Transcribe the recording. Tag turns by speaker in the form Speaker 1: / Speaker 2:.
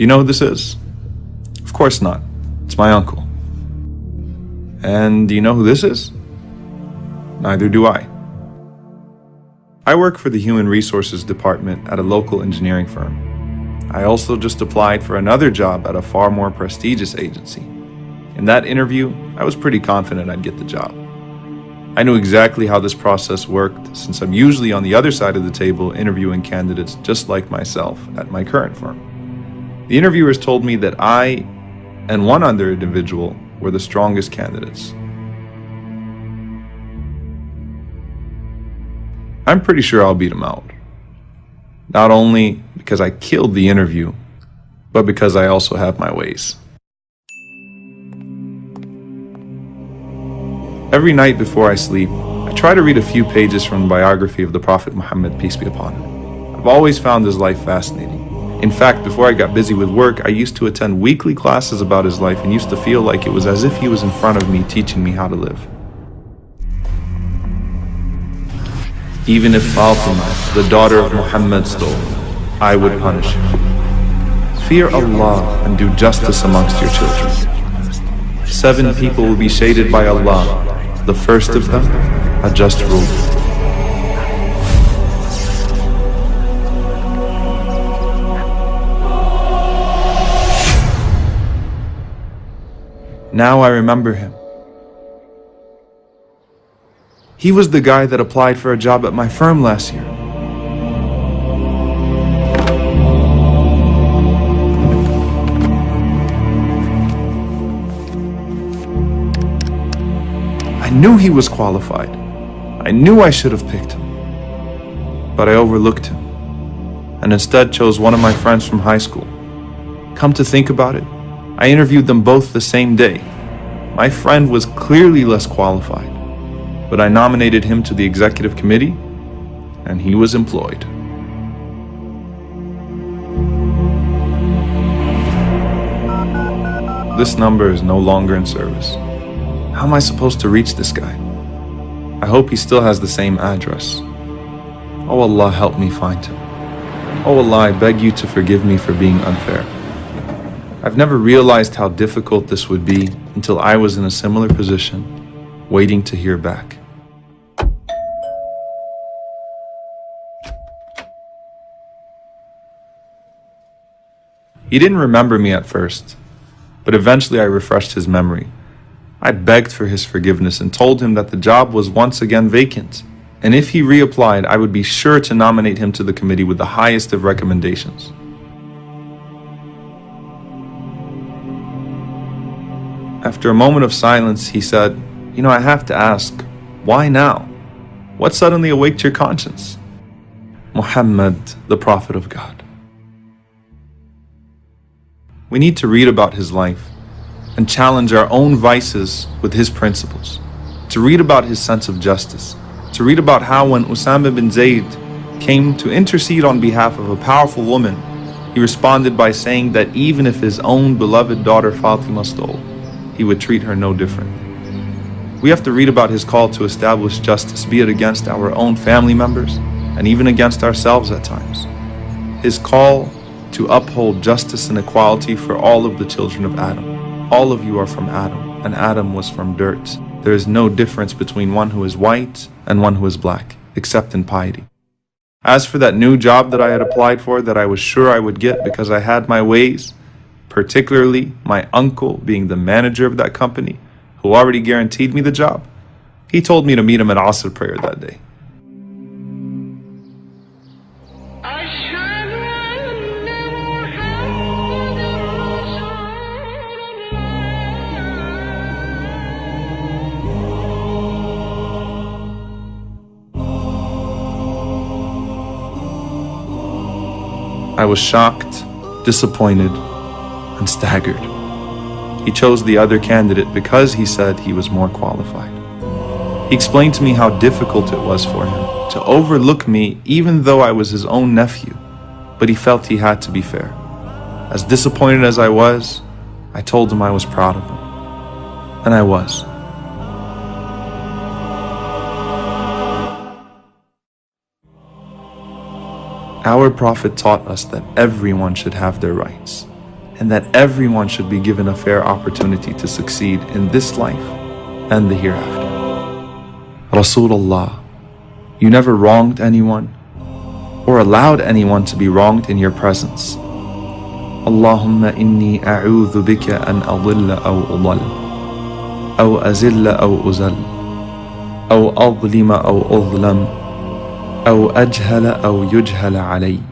Speaker 1: Do you know who this is? Of course not. It's my uncle. And do you know who this is? Neither do I. I work for the Human Resources Department at a local engineering firm. I also just applied for another job at a far more prestigious agency. In that interview, I was pretty confident I'd get the job. I knew exactly how this process worked since I'm usually on the other side of the table interviewing candidates just like myself at my current firm. The interviewers told me that I and one other individual were the strongest candidates. I'm pretty sure I'll beat him out. Not only because I killed the interview, but because I also have my ways. Every night before I sleep, I try to read a few pages from the biography of the Prophet Muhammad, peace be upon him. I've always found his life fascinating. In fact, before I got busy with work, I used to attend weekly classes about his life and used to feel like it was as if he was in front of me teaching me how to live. Even if Fatima, the daughter of Muhammad, stole, I would punish her. Fear Allah and do justice amongst your children. 7 people will be shaded by Allah, the first of them, a just ruler. Now I remember him. He was the guy that applied for a job at my firm last year. I knew he was qualified. I knew I should have picked him. But I overlooked him and instead chose one of my friends from high school. Come to think about it, I interviewed them both the same day. My friend was clearly less qualified, but I nominated him to the executive committee, and he was employed. This number is no longer in service. How am I supposed to reach this guy? I hope he still has the same address. Oh Allah, help me find him. Oh Allah, I beg you to forgive me for being unfair. I've never realized how difficult this would be until I was in a similar position, waiting to hear back. He didn't remember me at first, but eventually I refreshed his memory. I begged for his forgiveness and told him that the job was once again vacant, and if he reapplied, I would be sure to nominate him to the committee with the highest of recommendations. After a moment of silence, he said, "You know, I have to ask, why now? What suddenly awaked your conscience?" Muhammad, the Prophet of God. We need to read about his life and challenge our own vices with his principles, to read about his sense of justice, to read about how when Usama bin Zayd came to intercede on behalf of a powerful woman, he responded by saying that even if his own beloved daughter Fatima stole, he would treat her no different. We have to read about his call to establish justice, be it against our own family members and even against ourselves at times. His call to uphold justice and equality for all of the children of Adam. All of you are from Adam, and Adam was from dirt. There is no difference between one who is white and one who is black, except in piety. As for that new job that I had applied for that I was sure I would get because I had my ways, particularly my uncle being the manager of that company, who already guaranteed me the job, he told me to meet him at Asr prayer that day. I was shocked, disappointed, and staggered. He chose the other candidate because he said he was more qualified. He explained to me how difficult it was for him to overlook me even though I was his own nephew, but he felt he had to be fair. As disappointed as I was, I told him I was proud of him. And I was. Our Prophet taught us that everyone should have their rights, and that everyone should be given a fair opportunity to succeed in this life and the hereafter. Rasulullah, you never wronged anyone or allowed anyone to be wronged in your presence. Allahumma inni a'udhu bika an adilla aw udall, aw azilla aw uzal, aw adlima aw udlam, aw ajhala aw yujhala alay.